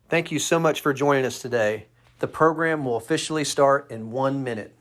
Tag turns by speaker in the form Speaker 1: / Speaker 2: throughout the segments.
Speaker 1: Thank you so much for joining us today. The program will officially start in 1 minute.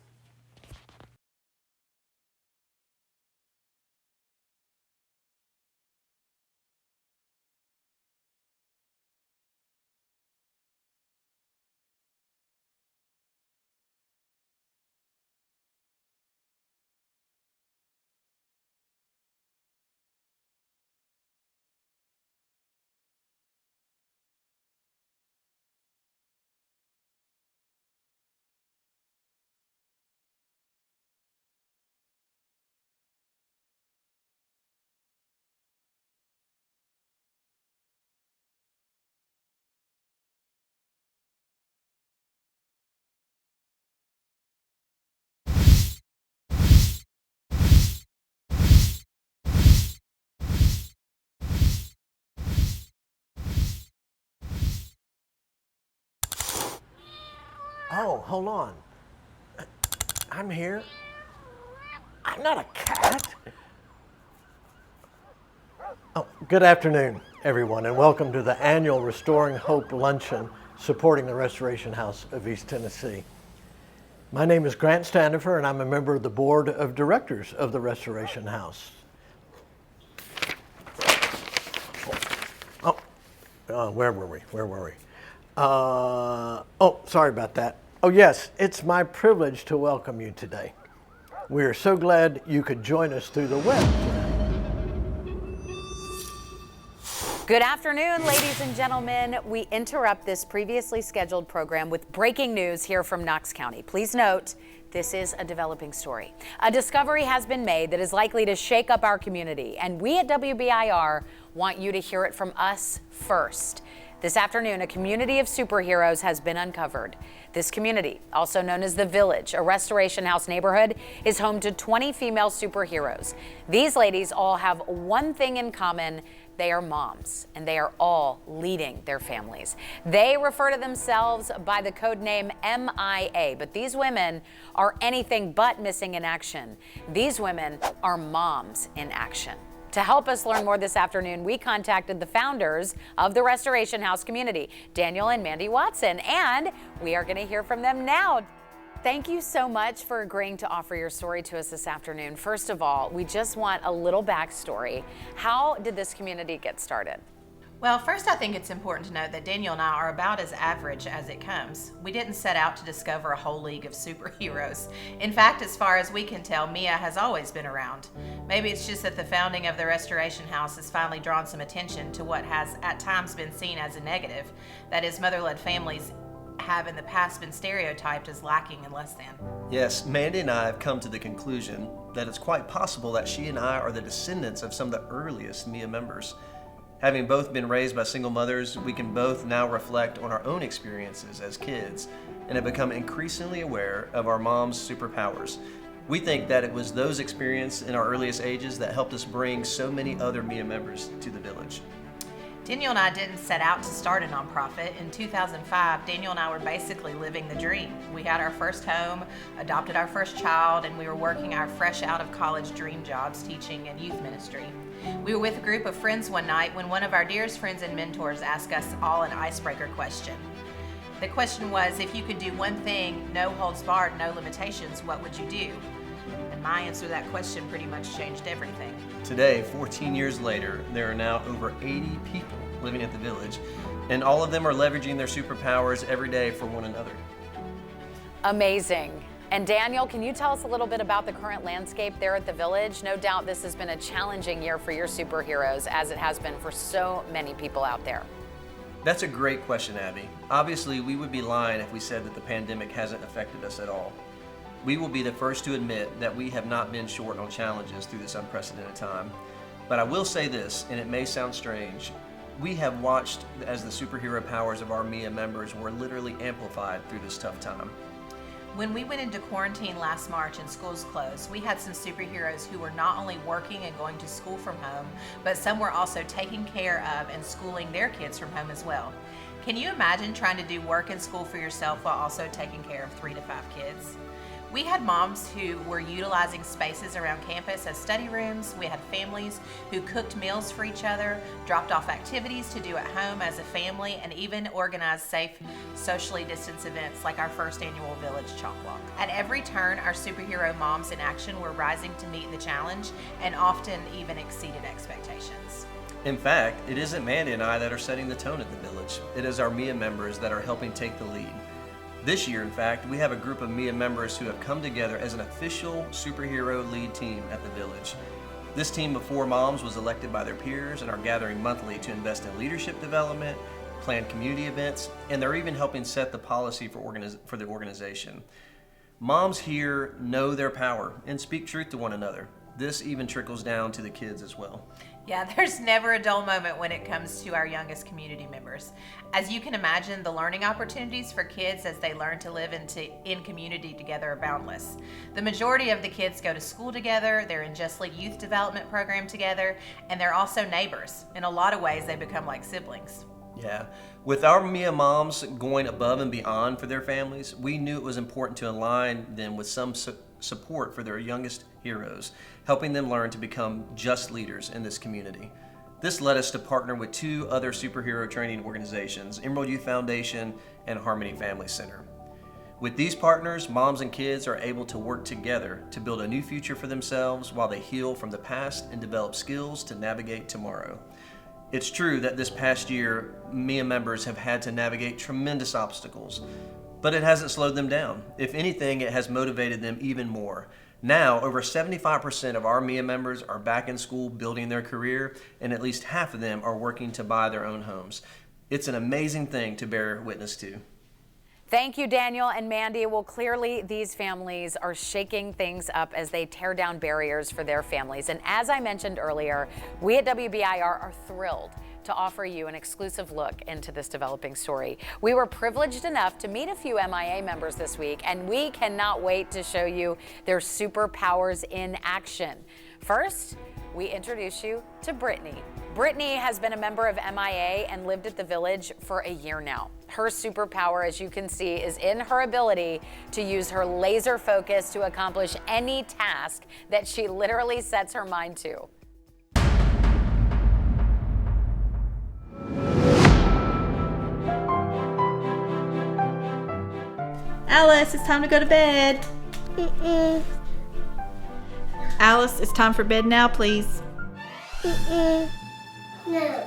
Speaker 2: Oh, hold on. I'm here. I'm not a cat. Oh, good afternoon, everyone, and welcome to the Annual Restoring Hope Luncheon supporting the Restoration House of East Tennessee. My name is Grant Standifer, and I'm a member of the Board of Directors of the Restoration House. Where were we? Sorry about that. Oh yes, it's my privilege to welcome you today. We are so glad you could join us through the web today.
Speaker 3: Good afternoon, ladies and gentlemen. We interrupt this previously scheduled program with breaking news here from Knox County. Please note, this is a developing story. A discovery has been made that is likely to shake up our community, and we at WBIR want you to hear it from us first. This afternoon, a community of superheroes has been uncovered. This community, also known as The Village, a Restoration House neighborhood, is home to 20 female superheroes. These ladies all have one thing in common. They are moms, and they are all leading their families. They refer to themselves by the code name MIA, but these women are anything but missing in action. These women are moms in action. To help us learn more this afternoon, we contacted the founders of the Restoration House community, Daniel and Mandy Watson, and we are going to hear from them now. Thank you so much for agreeing to offer your story to us this afternoon. First of all, we just want a little backstory. How did this community get started?
Speaker 4: Well, first I think it's important to note that Daniel and I are about as average as it comes. We didn't set out to discover a whole league of superheroes. In fact, as far as we can tell, Mia has always been around. Maybe it's just that the founding of the Restoration House has finally drawn some attention to what has at times been seen as a negative. That is, mother-led families have in the past been stereotyped as lacking and less than.
Speaker 1: Yes, Mandy and I have come to the conclusion that it's quite possible that she and I are the descendants of some of the earliest MIA members. Having both been raised by single mothers, we can both now reflect on our own experiences as kids and have become increasingly aware of our mom's superpowers. We think that it was those experiences in our earliest ages that helped us bring so many other MIA members to the village.
Speaker 4: Daniel and I didn't set out to start a nonprofit. In 2005, Daniel and I were basically living the dream. We had our first home, adopted our first child, and we were working our fresh out of college dream jobs teaching and youth ministry. We were with a group of friends one night when one of our dearest friends and mentors asked us all an icebreaker question. The question was, if you could do one thing, no holds barred, no limitations, what would you do? And my answer to that question pretty much changed everything.
Speaker 1: Today, 14 years later, there are now over 80 people living at the village, and all of them are leveraging their superpowers every day for one another.
Speaker 3: Amazing. And Daniel, can you tell us a little bit about the current landscape there at the village? No doubt this has been a challenging year for your superheroes, as it has been for so many people out there.
Speaker 1: That's a great question, Abby. Obviously, we would be lying if we said that the pandemic hasn't affected us at all. We will be the first to admit that we have not been short on challenges through this unprecedented time. But I will say this, and it may sound strange, we have watched as the superhero powers of our MIA members were literally amplified through this tough time.
Speaker 4: When we went into quarantine last March and schools closed, we had some superheroes who were not only working and going to school from home, but some were also taking care of and schooling their kids from home as well. Can you imagine trying to do work and school for yourself while also taking care of 3 to 5 kids? We had moms who were utilizing spaces around campus as study rooms. We had families who cooked meals for each other, dropped off activities to do at home as a family, and even organized safe, socially distanced events like our first annual Village Chalk Walk. At every turn, our superhero moms in action were rising to meet the challenge and often even exceeded expectations.
Speaker 1: In fact, it isn't Mandy and I that are setting the tone at the Village. It is our MIA members that are helping take the lead. This year, in fact, we have a group of MIA members who have come together as an official superhero lead team at the Village. This team of 4 moms was elected by their peers and are gathering monthly to invest in leadership development, plan community events, and they're even helping set the policy for the organization. Moms here know their power and speak truth to one another. This even trickles down to the kids as well.
Speaker 4: Yeah, there's never a dull moment when it comes to our youngest community members. As you can imagine, the learning opportunities for kids as they learn to live in community together are boundless. The majority of the kids go to school together, they're in Justly Youth Development Program together, and they're also neighbors. In a lot of ways, they become like siblings.
Speaker 1: Yeah, with our MIA moms going above and beyond for their families, we knew it was important to align them with some support for their youngest heroes, helping them learn to become just leaders in this community. This led us to partner with 2 other superhero training organizations, Emerald Youth Foundation and Harmony Family Center. With these partners, moms and kids are able to work together to build a new future for themselves while they heal from the past and develop skills to navigate tomorrow. It's true that this past year, MIA members have had to navigate tremendous obstacles, but it hasn't slowed them down. If anything, it has motivated them even more. Now, over 75% of our MIA members are back in school building their career, and at least half of them are working to buy their own homes. It's an amazing thing to bear witness to.
Speaker 3: Thank you, Daniel and Mandy. Well, clearly these families are shaking things up as they tear down barriers for their families. And as I mentioned earlier, we at WBIR are thrilled to offer you an exclusive look into this developing story. We were privileged enough to meet a few MIA members this week, and we cannot wait to show you their superpowers in action. First, we introduce you to Brittany. Brittany has been a member of MIA and lived at the Village for a year now. Her superpower, as you can see, is in her ability to use her laser focus to accomplish any task that she literally sets her mind to.
Speaker 5: Alice, it's time to go to bed. Alice, it's time for bed now, please.
Speaker 6: No.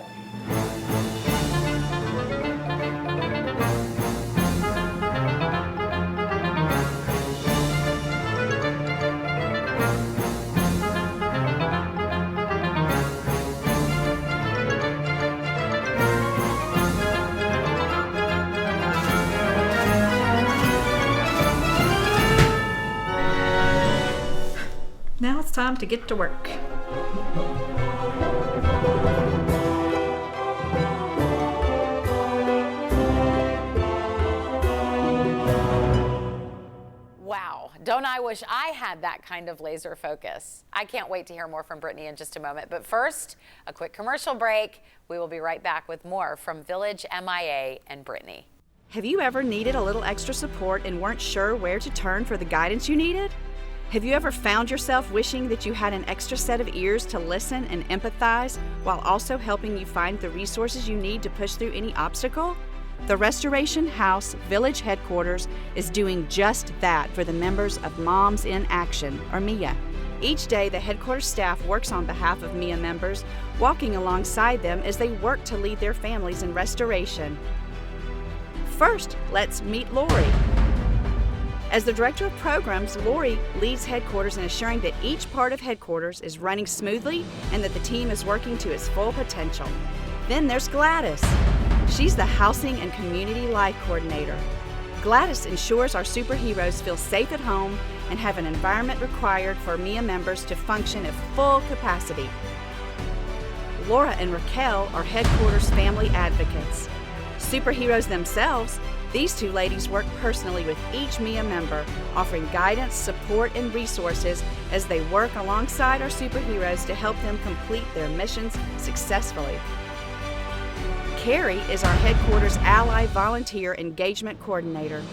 Speaker 5: Now it's time to get to work.
Speaker 3: Wow, don't I wish I had that kind of laser focus. I can't wait to hear more from Brittany in just a moment. But first, a quick commercial break. We will be right back with more from Village, MIA, and Brittany.
Speaker 7: Have you ever needed a little extra support and weren't sure where to turn for the guidance you needed? Have you ever found yourself wishing that you had an extra set of ears to listen and empathize while also helping you find the resources you need to push through any obstacle? The Restoration House Village Headquarters is doing just that for the members of Moms in Action, or MIA. Each day, the headquarters staff works on behalf of MIA members, walking alongside them as they work to lead their families in restoration. First, let's meet Lori. As the Director of Programs, Lori leads headquarters in assuring that each part of headquarters is running smoothly and that the team is working to its full potential. Then there's Gladys. She's the Housing and Community Life Coordinator. Gladys ensures our superheroes feel safe at home and have an environment required for MIA members to function at full capacity. Laura and Raquel are headquarters family advocates. Superheroes themselves, these 2 ladies work personally with each MIA member, offering guidance, support, and resources as they work alongside our superheroes to help them complete their missions successfully. Carrie is our headquarters Ally Volunteer Engagement Coordinator.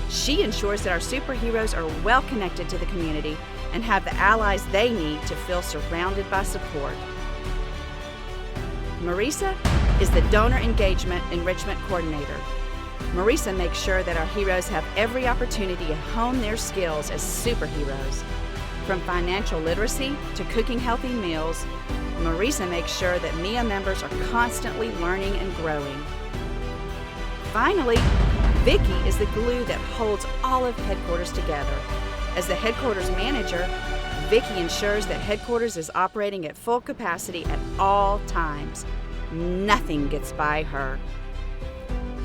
Speaker 7: She ensures that our superheroes are well connected to the community and have the allies they need to feel surrounded by support. Marisa is the Donor Engagement Enrichment Coordinator. Marisa makes sure that our heroes have every opportunity to hone their skills as superheroes. From financial literacy to cooking healthy meals, Marisa makes sure that MIA members are constantly learning and growing. Finally, Vicki is the glue that holds all of headquarters together. As the headquarters manager, Vicki ensures that headquarters is operating at full capacity at all times. Nothing gets by her.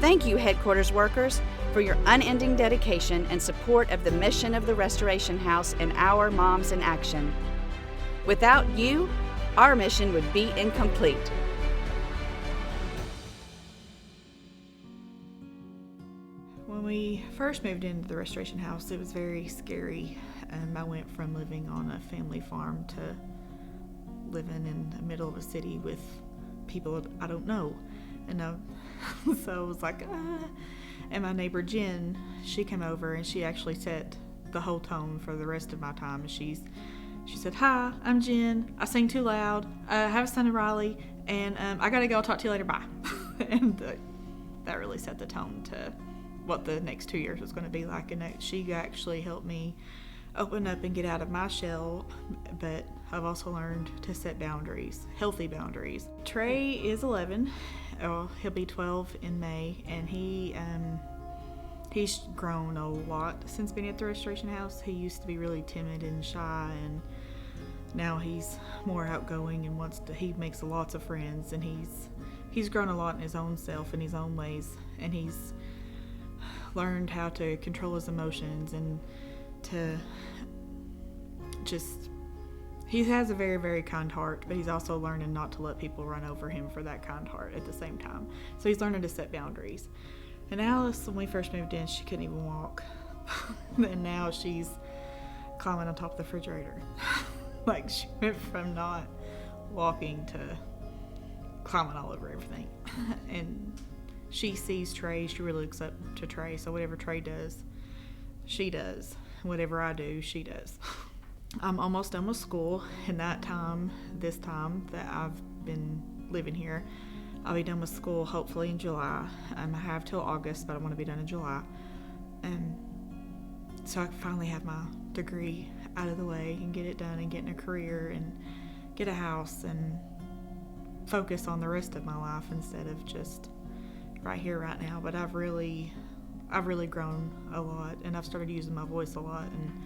Speaker 7: Thank you, headquarters workers, for your unending dedication and support of the mission of the Restoration House and our Moms in Action. Without you, our mission would be incomplete.
Speaker 5: When we first moved into the Restoration House, it was very scary. I went from living on a family farm to living in the middle of a city with people I don't know. And so I was like, And my neighbor Jen, she came over and she actually set the whole tone for the rest of my time. And she said, "Hi, I'm Jen. I sing too loud. I have a son in Raleigh, and I gotta go. I'll talk to you later. Bye." And that really set the tone to what the next 2 years was going to be like. And she actually helped me open up and get out of my shell, but I've also learned to set boundaries, healthy boundaries. Trey is 11. He'll be 12 in May, and he's grown a lot since being at the Restoration House. He used to be really timid and shy, and now he's more outgoing and he makes lots of friends, and he's grown a lot in his own self and his own ways, and he's learned how to control his emotions and to just, he has a very, very kind heart, but he's also learning not to let people run over him for that kind heart at the same time. So he's learning to set boundaries. And Alice, when we first moved in, she couldn't even walk. And now she's climbing on top of the refrigerator. Like, she went from not walking to climbing all over everything. And she sees Trey, she really looks up to Trey, so whatever Trey does, she does. Whatever I do, she does. I'm almost done with school, and this time that I've been living here, I'll be done with school hopefully in July. I have till August, but I want to be done in July. And so I can finally have my degree out of the way and get it done and get in a career and get a house and focus on the rest of my life instead of just right here, right now. But I've really grown a lot, and I've started using my voice a lot, and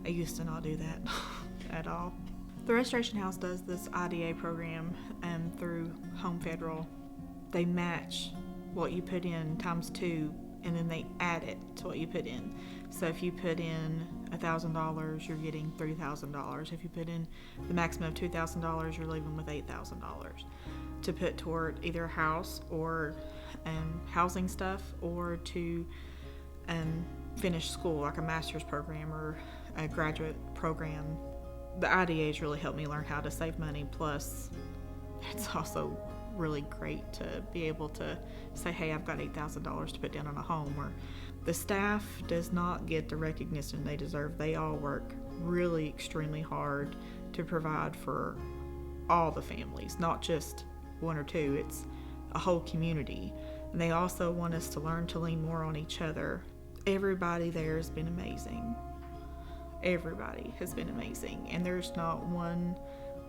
Speaker 5: I used to not do that at all. The Restoration House does this IDA program through Home Federal. They match what you put in ×2, and then they add it to what you put in. So if you put in $1,000, you're getting $3,000. If you put in the maximum of $2,000, you're leaving with $8,000 to put toward either a house or housing stuff, or to finish school, like a master's program or a graduate program. The IDA's really helped me learn how to save money, plus it's also really great to be able to say, hey, I've got $8,000 to put down on a home. Where the staff does not get the recognition they deserve. They all work really extremely hard to provide for all the families, not just one or two. It's a whole community. And they also want us to learn to lean more on each other. Everybody there has been amazing. Everybody has been amazing. And there's not one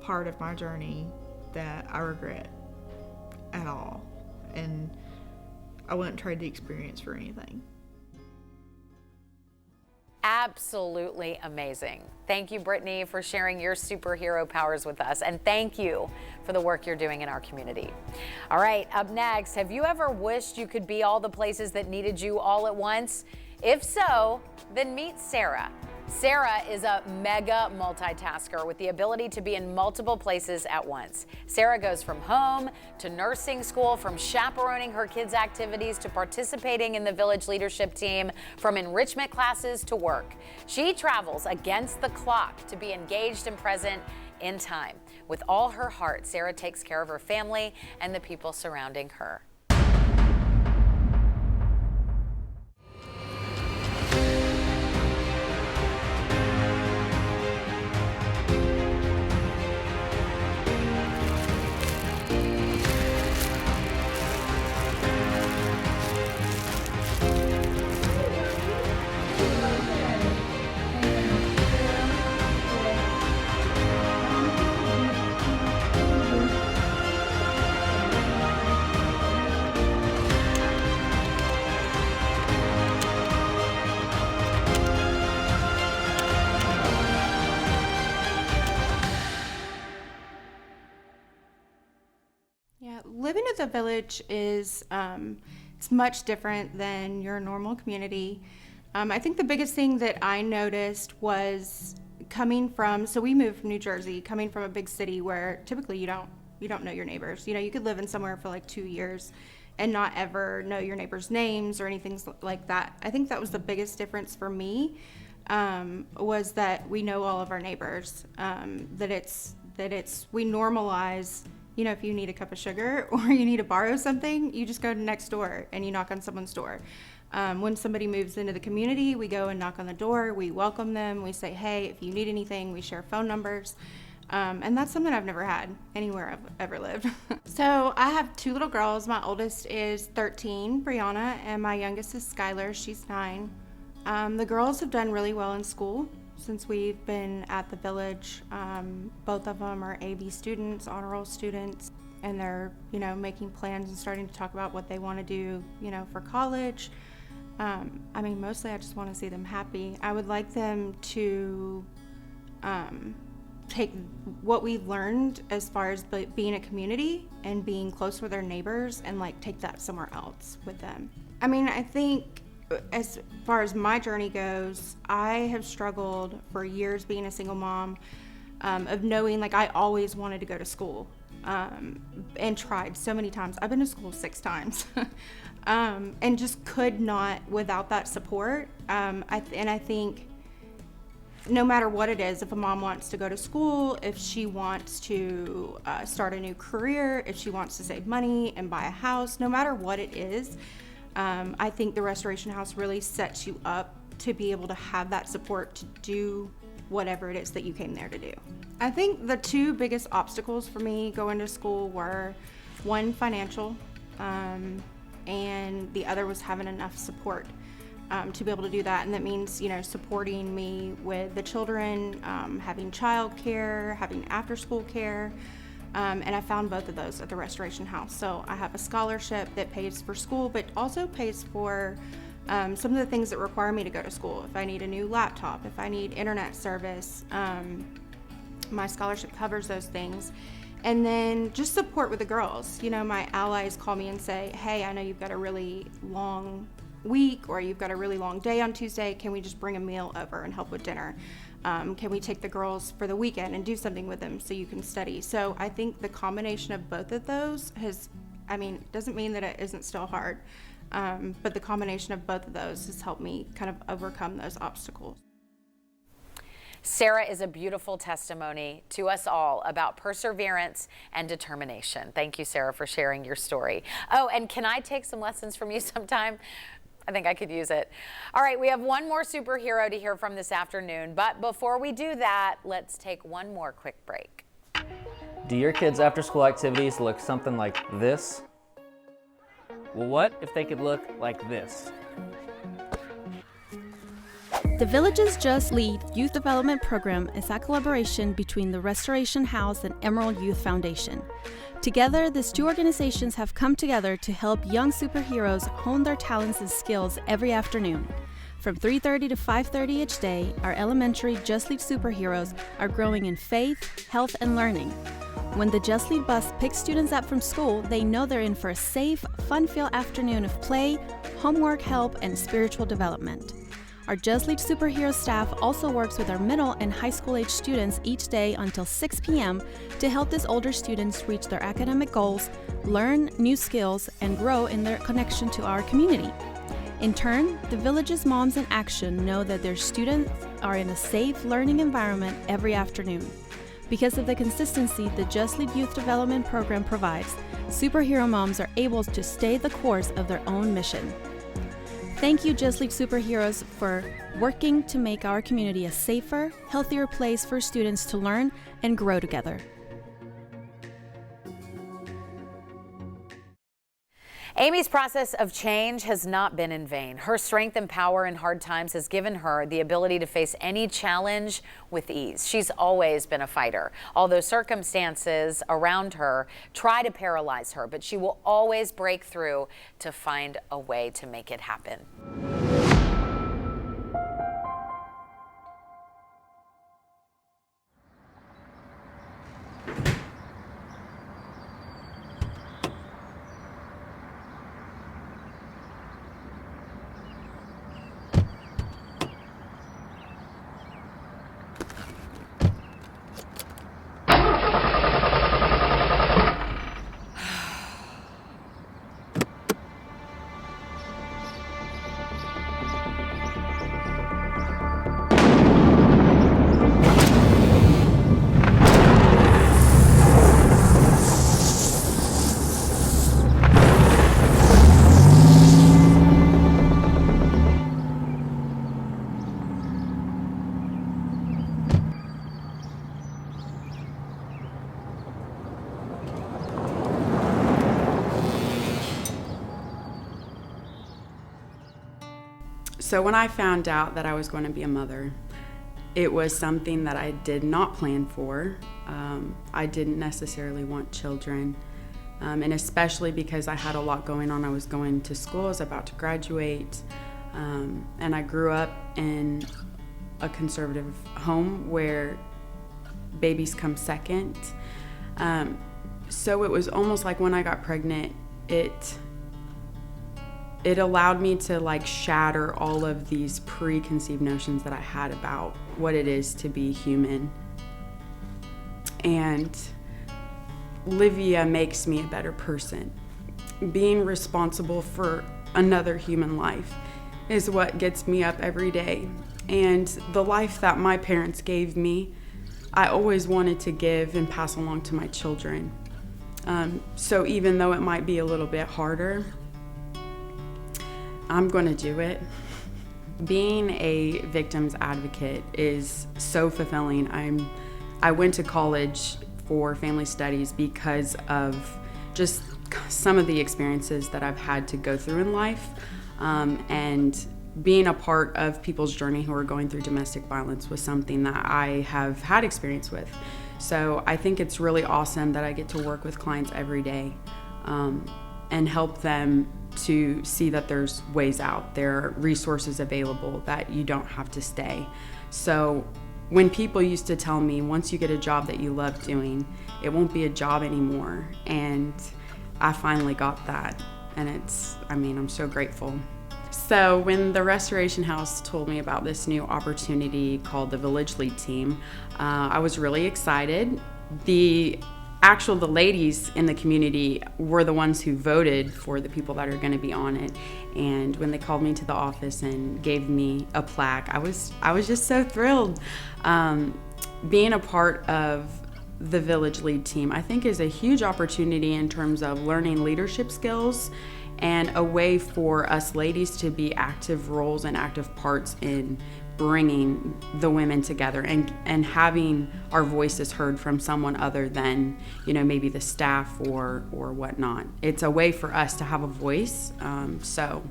Speaker 5: part of my journey that I regret at all. And I wouldn't trade the experience for anything.
Speaker 3: Absolutely amazing. Thank you, Brittany, for sharing your superhero powers with us. And thank you for the work you're doing in our community. All right, up next, have you ever wished you could be all the places that needed you all at once? If so, then meet Sarah. Sarah is a mega multitasker with the ability to be in multiple places at once. Sarah goes from home to nursing school, from chaperoning her kids' activities to participating in the village leadership team, from enrichment classes to work. She travels against the clock to be engaged and present in time. With all her heart, Sarah takes care of her family and the people surrounding her.
Speaker 6: that the village is it's much different than your normal community. I think the biggest thing that I noticed was coming from, so we moved from New Jersey, coming from a big city where typically you don't know your neighbors. You know, you could live in somewhere for like 2 years and not ever know your neighbors' names or anything like that. I think that was the biggest difference for me, was that we know all of our neighbors, we normalize, you know, if you need a cup of sugar or you need to borrow something, you just go to next door and you knock on someone's door. When somebody moves into the community, we go and knock on the door, we welcome them, we say, hey, if you need anything, we share phone numbers. And that's something I've never had anywhere I've ever lived. So I have 2 little girls. My oldest is 13, Brianna, and my youngest is Skylar. She's 9. The girls have done really well in school since we've been at the village. Both of them are AB students, honor roll students, and they're, you know, making plans and starting to talk about what they want to do, you know, for college. I mean, mostly I just want to see them happy. I would like them to take what we've learned as far as being a community and being close with their neighbors and like take that somewhere else with them. I mean, I think as far as my journey goes, I have struggled for years being a single mom, of knowing like I always wanted to go to school, and tried so many times. I've been to school 6 times. And just could not without that support. I think no matter what it is, if a mom wants to go to school, if she wants to start a new career, if she wants to save money and buy a house, no matter what it is, I think the Restoration House really sets you up to be able to have that support to do whatever it is that you came there to do. I think the 2 biggest obstacles for me going to school were, one, financial, and the other was having enough support to be able to do that. And that means, you know, supporting me with the children, having child care, having after school care. And I found both of those at the Restoration House. So I have a scholarship that pays for school, but also pays for some of the things that require me to go to school. If I need a new laptop, if I need internet service, my scholarship covers those things. And then just support with the girls. You know, my allies call me and say, hey, I know you've got a really long week or you've got a really long day on Tuesday. Can we just bring a meal over and help with dinner? Can we take the girls for the weekend and do something with them so you can study? So I think the combination of both of those doesn't mean that it isn't still hard, but the combination of both of those has helped me kind of overcome those obstacles.
Speaker 3: Sarah is a beautiful testimony to us all about perseverance and determination. Thank you, Sarah, for sharing your story. Oh, and can I take some lessons from you sometime? I think I could use it. All right, we have one more superhero to hear from this afternoon, but before we do that, let's take one more quick break.
Speaker 8: Do your kids' after-school activities look something like this? Well, what if they could look like this?
Speaker 9: The Village's Just Lead Youth Development Program is a collaboration between the Restoration House and Emerald Youth Foundation. Together, these 2 organizations have come together to help young superheroes hone their talents and skills every afternoon. From 3:30 to 5:30 each day, our elementary Just Lead superheroes are growing in faith, health, and learning. When the Just Lead bus picks students up from school, they know they're in for a safe, fun-filled afternoon of play, homework help, and spiritual development. Our Just Lead superhero staff also works with our middle and high school age students each day until 6 p.m. to help these older students reach their academic goals, learn new skills, and grow in their connection to our community. In turn, the Village's Moms in Action know that their students are in a safe learning environment every afternoon. Because of the consistency the Just Lead Youth Development Program provides, superhero moms are able to stay the course of their own mission. Thank you, Just Lead Superheroes, for working to make our community a safer, healthier place for students to learn and grow together.
Speaker 3: Amy's process of change has not been in vain. Her strength and power in hard times has given her the ability to face any challenge with ease. She's always been a fighter, although circumstances around her try to paralyze her, but she will always break through to find a way to make it happen.
Speaker 10: So when I found out that I was going to be a mother, it was something that I did not plan for. I didn't necessarily want children, and especially because I had a lot going on. I was going to school, I was about to graduate, and I grew up in a conservative home where babies come second. So it was almost like when I got pregnant, it allowed me to like shatter all of these preconceived notions that I had about what it is to be human. And Livia makes me a better person. Being responsible for another human life is what gets me up every day. And the life that my parents gave me, I always wanted to give and pass along to my children. So even though it might be a little bit harder, I'm going to do it. Being a victim's advocate is so fulfilling. I went to college for family studies because of just some of the experiences that I've had to go through in life, and being a part of people's journey who are going through domestic violence was something that I have had experience with. So I think it's really awesome that I get to work with clients every day and help them to see that there's ways out. There are resources available, that you don't have to stay. So when people used to tell me, once you get a job that you love doing, it won't be a job anymore. And I finally got that. And I'm so grateful. So when the Restoration House told me about this new opportunity called the Village Lead Team, I was really excited. The ladies in the community were the ones who voted for the people that are going to be on it. And when they called me to the office and gave me a plaque, I was just so thrilled. Being a part of the Village Lead Team, I think, is a huge opportunity in terms of learning leadership skills and a way for us ladies to be active roles and active parts in bringing the women together and having our voices heard from someone other than, maybe the staff or whatnot. It's a way for us to have a voice, so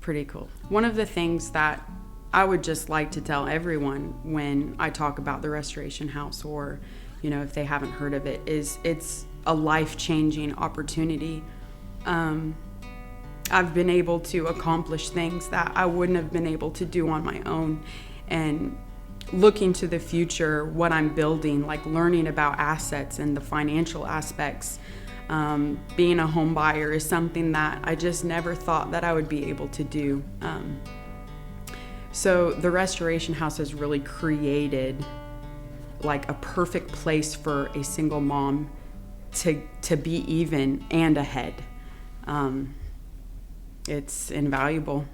Speaker 10: pretty cool. One of the things that I would just like to tell everyone when I talk about the Restoration House, or, if they haven't heard of it, is it's a life-changing opportunity. I've been able to accomplish things that I wouldn't have been able to do on my own. And looking to the future, what I'm building, like learning about assets and the financial aspects, being a home buyer is something that I just never thought that I would be able to do. So the Restoration House has really created like a perfect place for a single mom to be even and ahead. It's invaluable.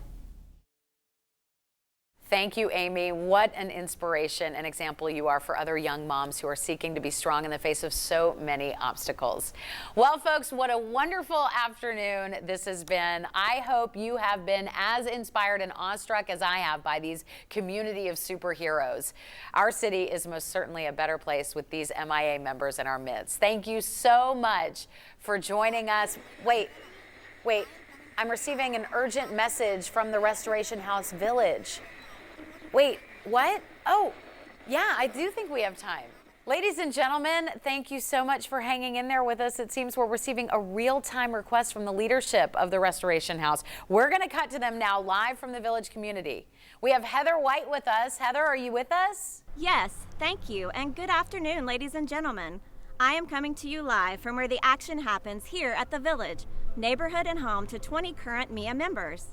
Speaker 3: Thank you, Amy. What an inspiration and example you are for other young moms who are seeking to be strong in the face of so many obstacles. Well, folks, what a wonderful afternoon this has been. I hope you have been as inspired and awestruck as I have by these community of superheroes. Our city is most certainly a better place with these MIA members in our midst. Thank you so much for joining us. Wait. I'm receiving an urgent message from the Restoration House Village. Wait, what? Oh, yeah, I do think we have time. Ladies and gentlemen, thank you so much for hanging in there with us. It seems we're receiving a real-time request from the leadership of the Restoration House. We're going to cut to them now live from the Village community. We have Heather White with us. Heather, are you with us?
Speaker 11: Yes, thank you, and good afternoon, ladies and gentlemen. I am coming to you live from where the action happens here at the Village, neighborhood and home to 20 current MIA members.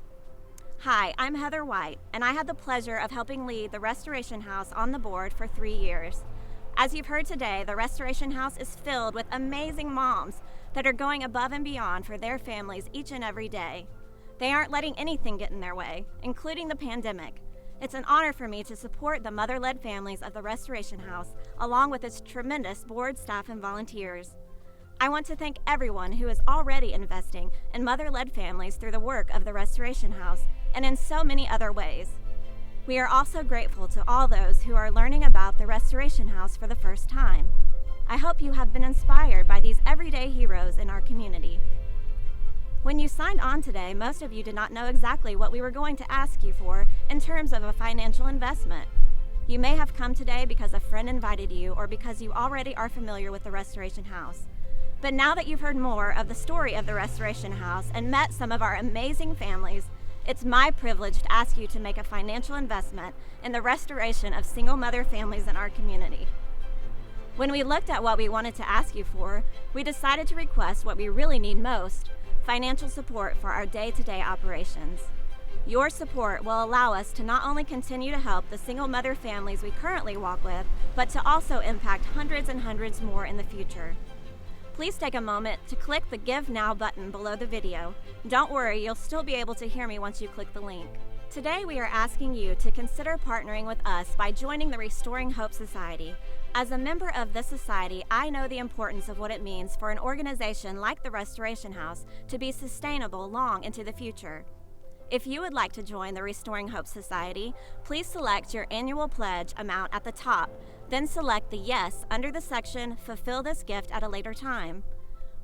Speaker 11: Hi, I'm Heather White, and I had the pleasure of helping lead the Restoration House on the board for 3 years. As you've heard today, the Restoration House is filled with amazing moms that are going above and beyond for their families each and every day. They aren't letting anything get in their way, including the pandemic. It's an honor for me to support the mother-led families of the Restoration House, along with its tremendous board staff and volunteers. I want to thank everyone who is already investing in mother-led families through the work of the Restoration House and in so many other ways. We are also grateful to all those who are learning about the Restoration House for the first time. I hope you have been inspired by these everyday heroes in our community. When you signed on today, most of you did not know exactly what we were going to ask you for in terms of a financial investment. You may have come today because a friend invited you or because you already are familiar with the Restoration House. But now that you've heard more of the story of the Restoration House and met some of our amazing families, it's my privilege to ask you to make a financial investment in the restoration of single mother families in our community. When we looked at what we wanted to ask you for, we decided to request what we really need most: financial support for our day-to-day operations. Your support will allow us to not only continue to help the single mother families we currently walk with, but to also impact hundreds and hundreds more in the future. Please take a moment to click the Give Now button below the video. Don't worry, you'll still be able to hear me once you click the link. Today we are asking you to consider partnering with us by joining the Restoring Hope Society. As a member of this society, I know the importance of what it means for an organization like the Restoration House to be sustainable long into the future. If you would like to join the Restoring Hope Society, please select your annual pledge amount at the top, then select the Yes under the section Fulfill this gift at a later time.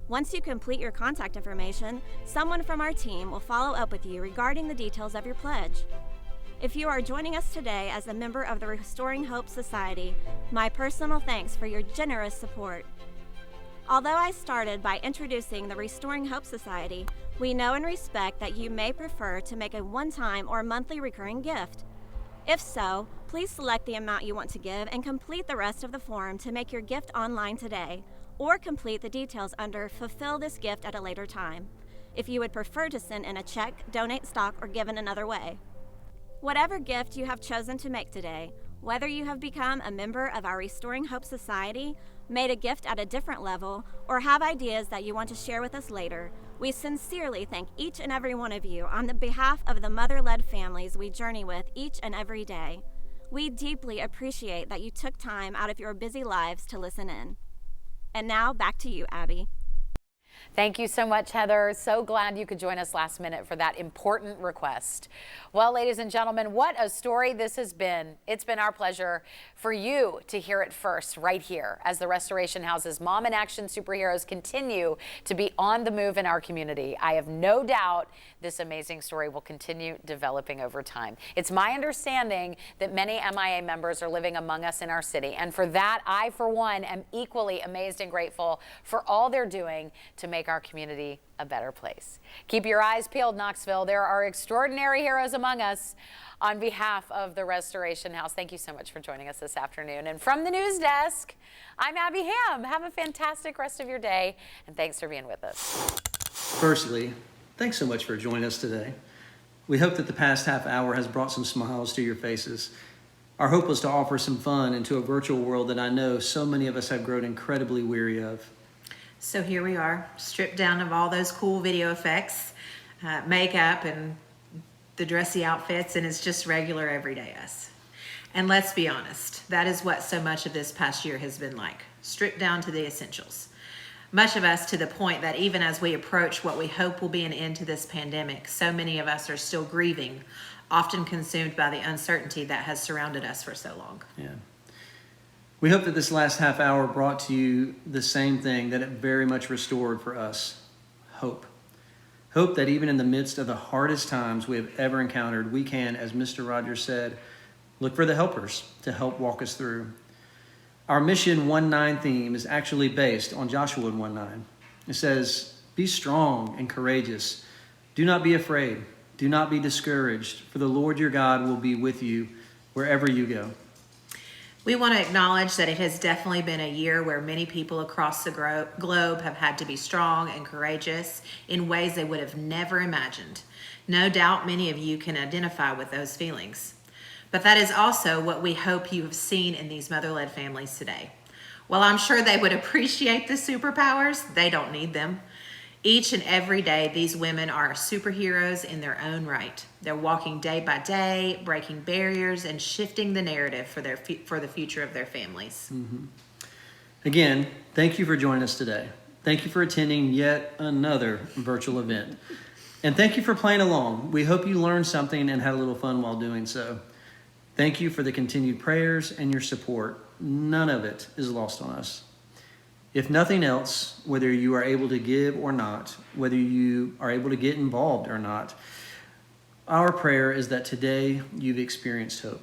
Speaker 11: Once you complete your contact information, someone from our team will follow up with you regarding the details of your pledge. If you are joining us today as a member of the Restoring Hope Society, my personal thanks for your generous support. Although I started by introducing the Restoring Hope Society, we know and respect that you may prefer to make a one-time or monthly recurring gift. If so, please select the amount you want to give and complete the rest of the form to make your gift online today, or complete the details under Fulfill this gift at a later time, if you would prefer to send in a check, donate stock, or give in another way. Whatever gift you have chosen to make today, whether you have become a member of our Restoring Hope Society, made a gift at a different level, or have ideas that you want to share with us later, we sincerely thank each and every one of you on the behalf of the mother-led families we journey with each and every day. We deeply appreciate that you took time out of your busy lives to listen in. And now back to you, Abby.
Speaker 3: Thank you so much, Heather. So glad you could join us last minute for that important request. Well, ladies and gentlemen, what a story this has been. It's been our pleasure for you to hear it first right here as the Restoration House's Mom in Action superheroes continue to be on the move in our community. I have no doubt this amazing story will continue developing over time. It's my understanding that many MIA members are living among us in our city, and for that, I, for one, am equally amazed and grateful for all they're doing to make our community a better place. Keep your eyes peeled, Knoxville. There are extraordinary heroes among us. On behalf of the Restoration House, thank you so much for joining us this afternoon. And from the news desk, I'm Abby Ham. Have a fantastic rest of your day, and thanks for being with us.
Speaker 1: Firstly, thanks so much for joining us today. We hope that the past half hour has brought some smiles to your faces. Our hope was to offer some fun into a virtual world that I know so many of us have grown incredibly weary of.
Speaker 4: So here we are, stripped down of all those cool video effects, makeup, and the dressy outfits, and it's just regular everyday us. And let's be honest, that is what so much of this past year has been like, stripped down to the essentials. Much of us to the point that even as we approach what we hope will be an end to this pandemic, so many of us are still grieving, often consumed by the uncertainty that has surrounded us for so long.
Speaker 1: Yeah. We hope that this last half hour brought to you the same thing that it very much restored for us, hope. Hope that even in the midst of the hardest times we have ever encountered, we can, as Mr. Rogers said, look for the helpers to help walk us through. Our Mission 1:9 theme is actually based on Joshua 1:9. It says, "Be strong and courageous. Do not be afraid. Do not be discouraged, for the Lord your God will be with you wherever you go."
Speaker 4: We want to acknowledge that it has definitely been a year where many people across the globe have had to be strong and courageous in ways they would have never imagined. No doubt many of you can identify with those feelings. But that is also what we hope you have seen in these mother-led families today. While I'm sure they would appreciate the superpowers, they don't need them. Each and every day, these women are superheroes in their own right. They're walking day by day, breaking barriers, and shifting the narrative for the future of their families.
Speaker 1: Mm-hmm. Again, thank you for joining us today. Thank you for attending yet another virtual event. And thank you for playing along. We hope you learned something and had a little fun while doing so. Thank you for the continued prayers and your support. None of it is lost on us. If nothing else, whether you are able to give or not, whether you are able to get involved or not, our prayer is that today you've experienced hope.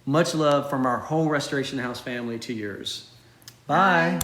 Speaker 1: Much love from our whole Restoration House family to yours. Bye.